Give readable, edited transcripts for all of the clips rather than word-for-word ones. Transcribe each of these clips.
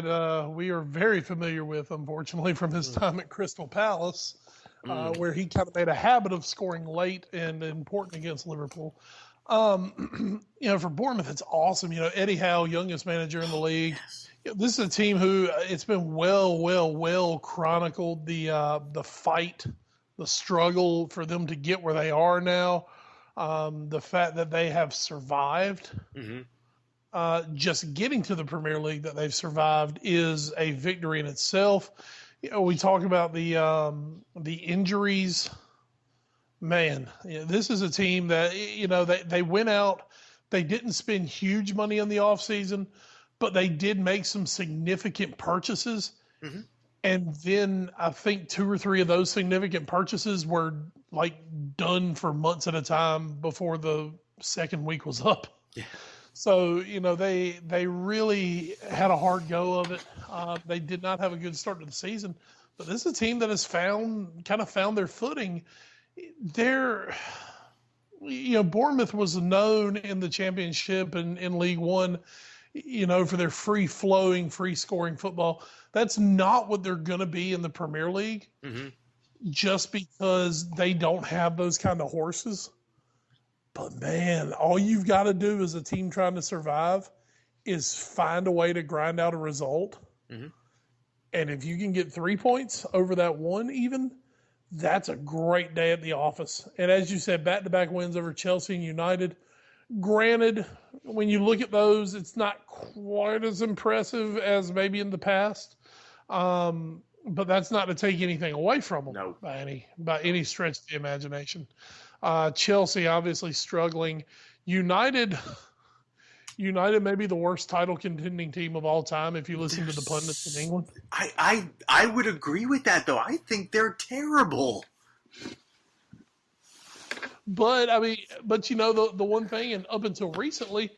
that we are very familiar with, unfortunately, from his time at Crystal Palace, where he kind of made a habit of scoring late and important against Liverpool. For Bournemouth, it's awesome. Eddie Howe, youngest manager in the league. Yes. This is a team who it's been well chronicled, the fight, the struggle for them to get where they are now. The fact that they have survived. Just getting to the Premier League that they've survived is a victory in itself. We talk about the injuries. Man, this is a team that, they went out. They didn't spend huge money on the offseason, but they did make some significant purchases. And then I think 2 or 3 of those significant purchases were done for months at a time before the second week was up. Yeah. So, they really had a hard go of it. They did not have a good start to the season, but this is a team that has found their footing. Bournemouth was known in the Championship and in League One, for their free-flowing, free-scoring football. That's not what they're going to be in the Premier League, just because they don't have those kind of horses. But, man, all you've got to do as a team trying to survive is find a way to grind out a result. And if you can get 3 points over that one even, that's a great day at the office. And as you said, back-to-back wins over Chelsea and United. Granted, when you look at those, it's not quite as impressive as maybe in the past. But that's not to take anything away from them by any stretch of the imagination. Chelsea obviously struggling. United may be the worst title contending team of all time if you listen to the pundits in England. I would agree with that, though. I think they're terrible. But the one thing, and up until recently,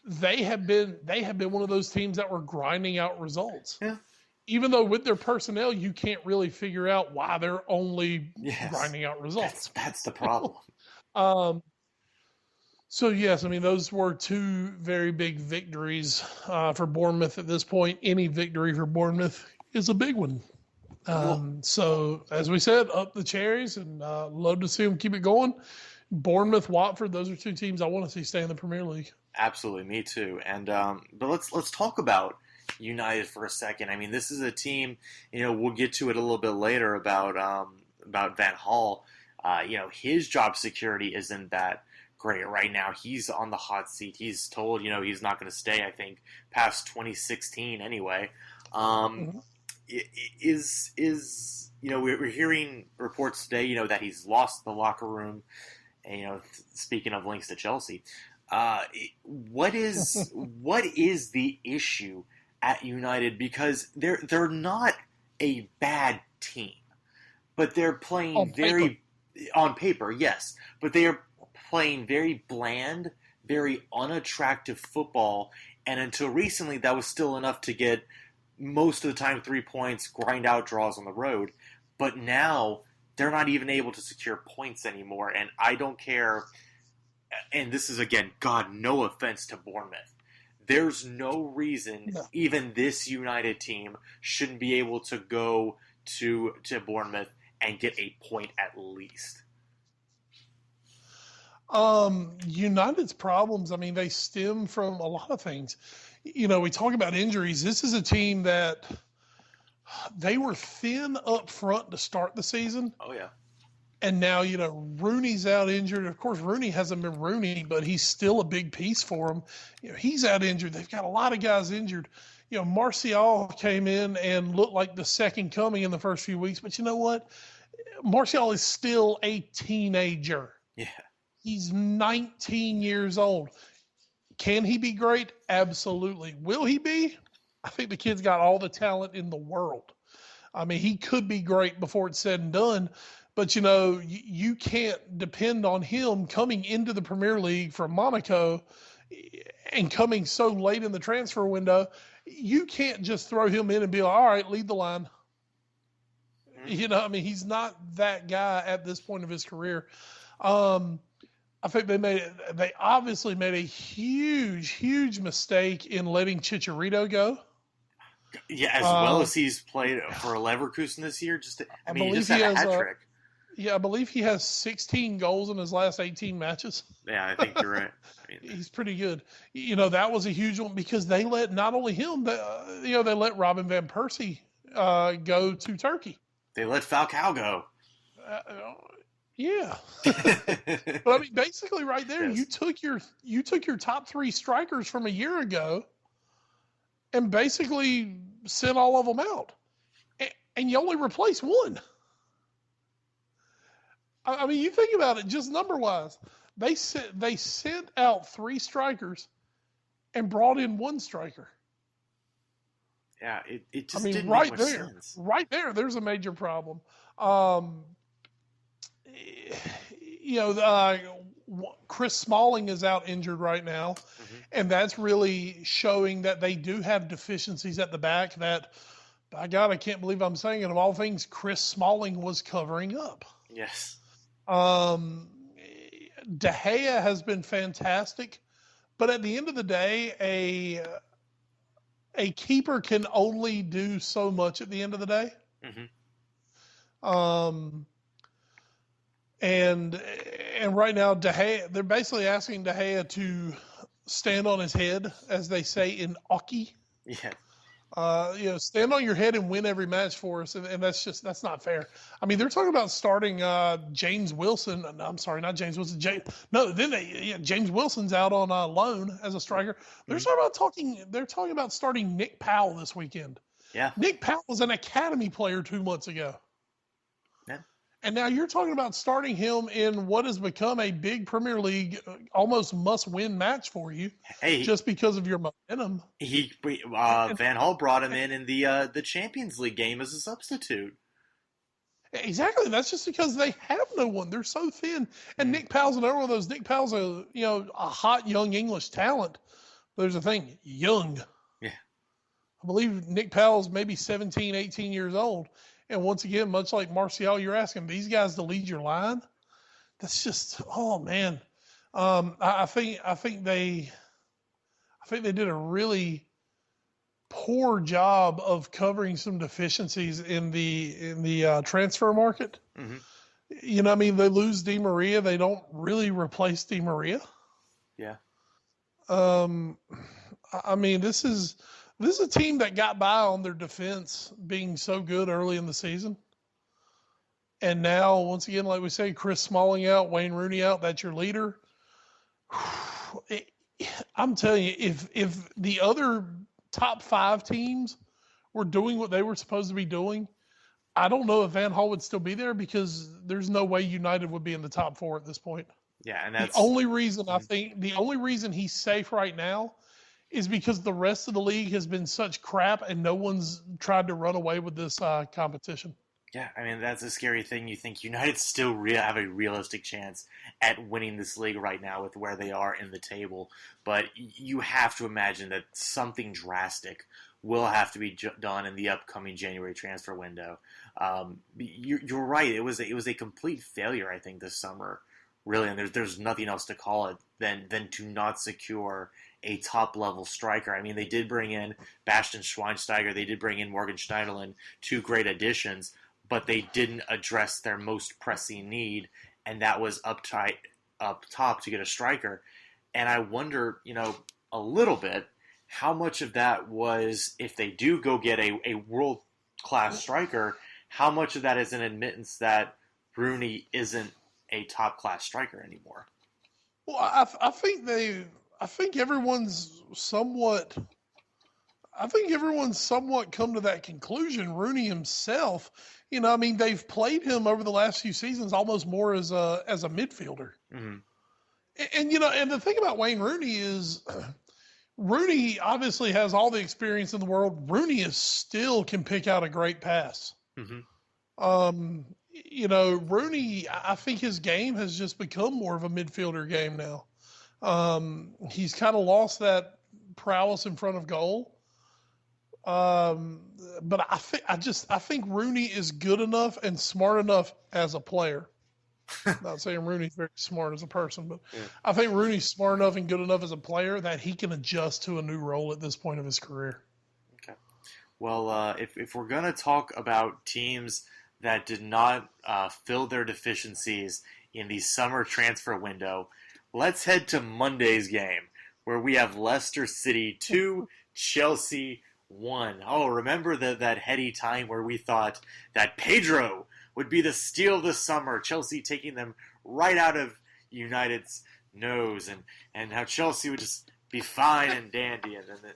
they have been one of those teams that were grinding out results. Yeah. Even though with their personnel, you can't really figure out why they're only grinding out results. That's the problem. So, yes, those were 2 very big victories for Bournemouth at this point. Any victory for Bournemouth is a big one. So, as we said, up the cherries, and love to see them keep it going. Bournemouth, Watford, those are 2 teams I want to see stay in the Premier League. Absolutely, me too. And but let's talk about United for a second. This is a team, we'll get to it a little bit later about Van Gaal. His job security isn't that great right now. He's on the hot seat. He's told, he's not going to stay, I think, past 2016 anyway. We're hearing reports today, that he's lost the locker room. And, speaking of links to Chelsea, what is the issue at United? Because they're not a bad team, but they're playing on paper, yes, but they are playing very bland, very unattractive football, and until recently that was still enough to get most of the time 3 points, grind out draws on the road. But now they're not even able to secure points anymore, and I don't care. And this is, again, God, no offense to Bournemouth. There's no reason even this United team shouldn't be able to go to Bournemouth and get a point at least. United's problems, they stem from a lot of things. We talk about injuries. This is a team that they were thin up front to start the season. Oh, yeah. And now, Rooney's out injured. Of course, Rooney hasn't been Rooney, but he's still a big piece for them. He's out injured. They've got a lot of guys injured. Martial came in and looked like the second coming in the first few weeks. But you know what? Martial is still a teenager. Yeah. He's 19 years old. Can he be great? Absolutely. Will he be? I think the kid's got all the talent in the world. He could be great before it's said and done. But, you can't depend on him coming into the Premier League from Monaco and coming so late in the transfer window. You can't just throw him in and be like, all right, lead the line. He's not that guy at this point of his career. I think they obviously made a huge mistake in letting Chicharito go. Yeah, as well as he's played for Leverkusen this year. He just had a hat trick. Yeah, I believe he has 16 goals in his last 18 matches. Yeah, I think you're right. He's pretty good. That was a huge one because they let not only him, they let Robin van Persie go to Turkey. They let Falcao go. Yeah, but basically, right there, yes. you took your top 3 strikers from a year ago, and basically sent all of them out, and you only replaced one. You think about it, just number-wise. They sent out 3 strikers and brought in 1 striker. Yeah, it just didn't make much sense. Right there, there's a major problem. Chris Smalling is out injured right now, and that's really showing that they do have deficiencies at the back that, by God, I can't believe I'm saying it, of all things, Chris Smalling was covering up. Yes. De Gea has been fantastic, but at the end of the day, a keeper can only do so much at the end of the day. And right now, De Gea, they're basically asking De Gea to stand on his head, as they say in hockey. Yeah. Stand on your head and win every match for us, and that's not fair. They're talking about starting James Wilson. No, I'm sorry, not James Wilson. James Wilson's out on loan as a striker. They're talking about starting Nick Powell this weekend. Yeah. Nick Powell was an academy player 2 months ago. Yeah. And now you're talking about starting him in what has become a big Premier League, almost must-win match for you, just because of your momentum. Van Gaal brought him in the Champions League game as a substitute. Exactly. That's just because they have no one. They're so thin. And Nick Powell's another one of those. Nick Powell's a hot young English talent. There's a thing, young. Yeah. I believe Nick Powell's maybe 17, 18 years old. And once again, much like Martial, you're asking these guys to lead your line. That's just, oh man. I think they did a really poor job of covering some deficiencies in the transfer market. They lose Di Maria. They don't really replace Di Maria. Yeah. This is a team that got by on their defense being so good early in the season. And now, once again, like we say, Chris Smalling out, Wayne Rooney out, that's your leader. I'm telling you, if the other top 5 teams were doing what they were supposed to be doing, I don't know if Van Gaal would still be there, because there's no way United would be in the top 4 at this point. Yeah, and that's the only reason he's safe right now is because the rest of the league has been such crap and no one's tried to run away with this competition. Yeah, that's a scary thing. You think United still have a realistic chance at winning this league right now with where they are in the table. But you have to imagine that something drastic will have to be done in the upcoming January transfer window. You're right. It was a complete failure, I think, this summer, really. And there's nothing else to call it than to not secure a top-level striker. They did bring in Bastian Schweinsteiger. They did bring in Morgan Schneiderlin, 2 great additions, but they didn't address their most pressing need, and that was up top to get a striker. And I wonder, a little bit, how much of that was, if they do go get a world-class striker, how much of that is an admittance that Rooney isn't a top-class striker anymore? Well, I think everyone's somewhat come to that conclusion. Rooney himself, they've played him over the last few seasons almost more as a midfielder. Mm-hmm. And the thing about Wayne Rooney is, Rooney obviously has all the experience in the world. Rooney still can pick out a great pass. Mm-hmm. Rooney, I think his game has just become more of a midfielder game now. He's kind of lost that prowess in front of goal. But I think Rooney is good enough and smart enough as a player. Not saying Rooney's very smart as a person, but yeah. I think Rooney's smart enough and good enough as a player that he can adjust to a new role at this point of his career. Okay. Well, if we're going to talk about teams that did not fill their deficiencies in the summer transfer window, let's head to Monday's game, where we have Leicester City 2, Chelsea 1. Oh, remember that heady time where we thought that Pedro would be the steal of the summer, Chelsea taking them right out of United's nose, and how Chelsea would just be fine and dandy, and then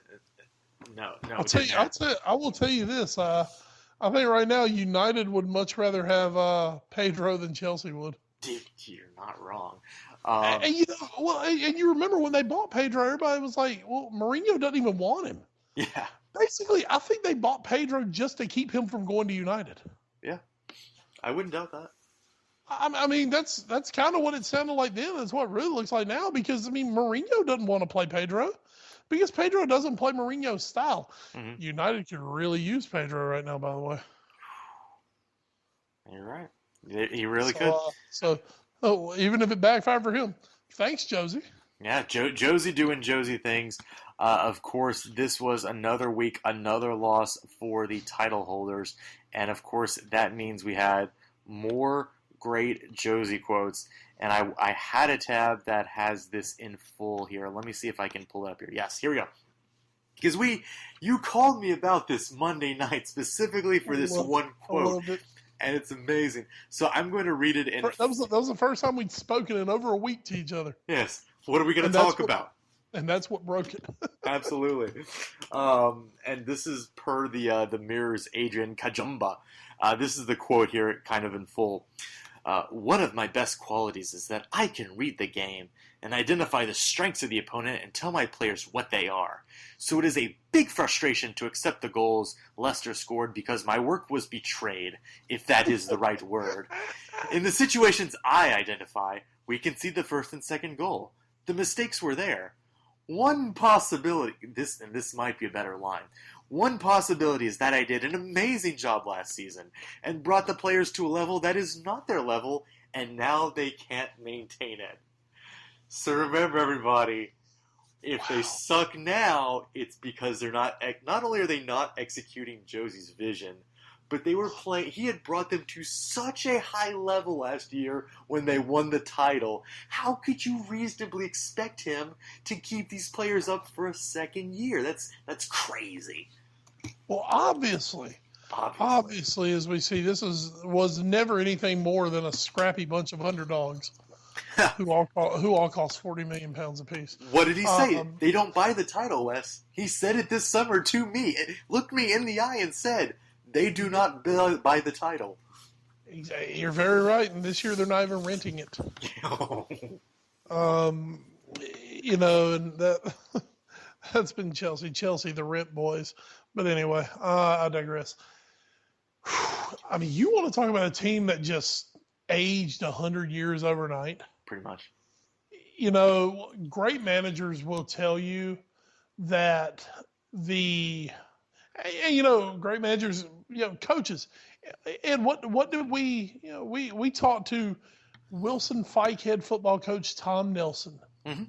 no. I will tell you this. I think right now United would much rather have Pedro than Chelsea would. You're not wrong. And you remember when they bought Pedro, everybody was like, "Well, Mourinho doesn't even want him." Yeah. Basically, I think they bought Pedro just to keep him from going to United. Yeah, I wouldn't doubt that. I mean, that's kind of what it sounded like then. That's what it really looks like now. Because Mourinho doesn't want to play Pedro, because Pedro doesn't play Mourinho's style. Mm-hmm. United could really use Pedro right now, by the way. You're right. He really could. Even if it backfired for him, thanks, Josie. Yeah, Josie doing Josie things. Of course, this was another week, another loss for the title holders. And, of course, that means we had more great Josie quotes. And I had a tab that has this in full here. Let me see if I can pull it up here. Yes, here we go. Because you called me about this Monday night specifically for this one quote. And it's amazing. So I'm going to read it in... That was the first time we'd spoken in over a week to each other. Yes. What are we going to talk about? And that's what broke it. Absolutely. And this is per the Mirror's Adrian Kajumba. This is the quote here, kind of in full. One of my best qualities is that I can read the game and identify the strengths of the opponent and tell my players what they are. So it is a big frustration to accept the goals Leicester scored because my work was betrayed, if that is the right word. In the situations I identify, we concede the first and second goal. The mistakes were there. One possibility, this might be a better line, one possibility is that I did an amazing job last season and brought the players to a level that is not their level, and now they can't maintain it. So remember, everybody, if they suck now, it's because they're not only are they not executing Josie's vision, but they were playing. He had brought them to such a high level last year when they won the title. How could you reasonably expect him to keep these players up for a second year? That's crazy. Well, obviously, as we see, this was never anything more than a scrappy bunch of underdogs who all cost £40 million apiece. What did he say? They don't buy the title, Wes. He said it this summer to me. Looked me in the eye and said, they do not buy the title. You're very right, and this year they're not even renting it. And that's been Chelsea, the rent boys. But anyway, I digress. I mean, you want to talk about a team that just aged 100 years overnight? Pretty much. Great managers will tell you that great managers, coaches. And what did we talked to Wilson Fike head football coach Tom Nelson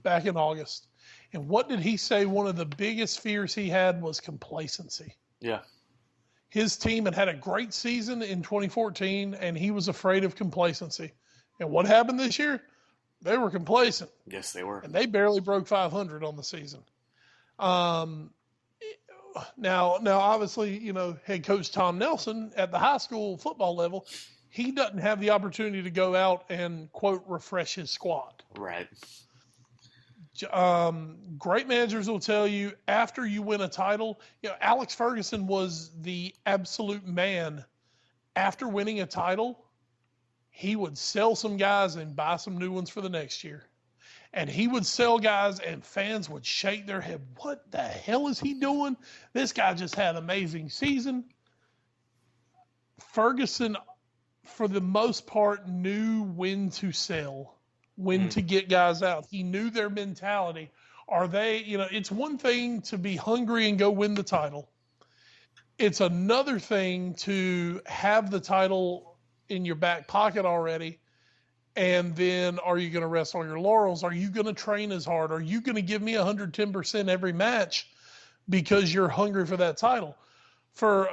back in August. And what did he say? One of the biggest fears he had was complacency. Yeah. His team had a great season in 2014, and he was afraid of complacency. And what happened this year? They were complacent. Yes, they were. And they barely broke 500 on the season. Now, obviously, head coach Tom Nelson at the high school football level, he doesn't have the opportunity to go out and, quote, refresh his squad. Right. Great managers will tell you after you win a title, Alex Ferguson was the absolute man. After winning a title, he would sell some guys and buy some new ones for the next year. And he would sell guys and fans would shake their head. What the hell is he doing? This guy just had an amazing season. Ferguson, for the most part, knew when to sell, when to get guys out. He knew their mentality. Are they, it's one thing to be hungry and go win the title. It's another thing to have the title in your back pocket already. And then are you going to rest on your laurels? Are you going to train as hard? Are you going to give me 110% every match because you're hungry for that title? for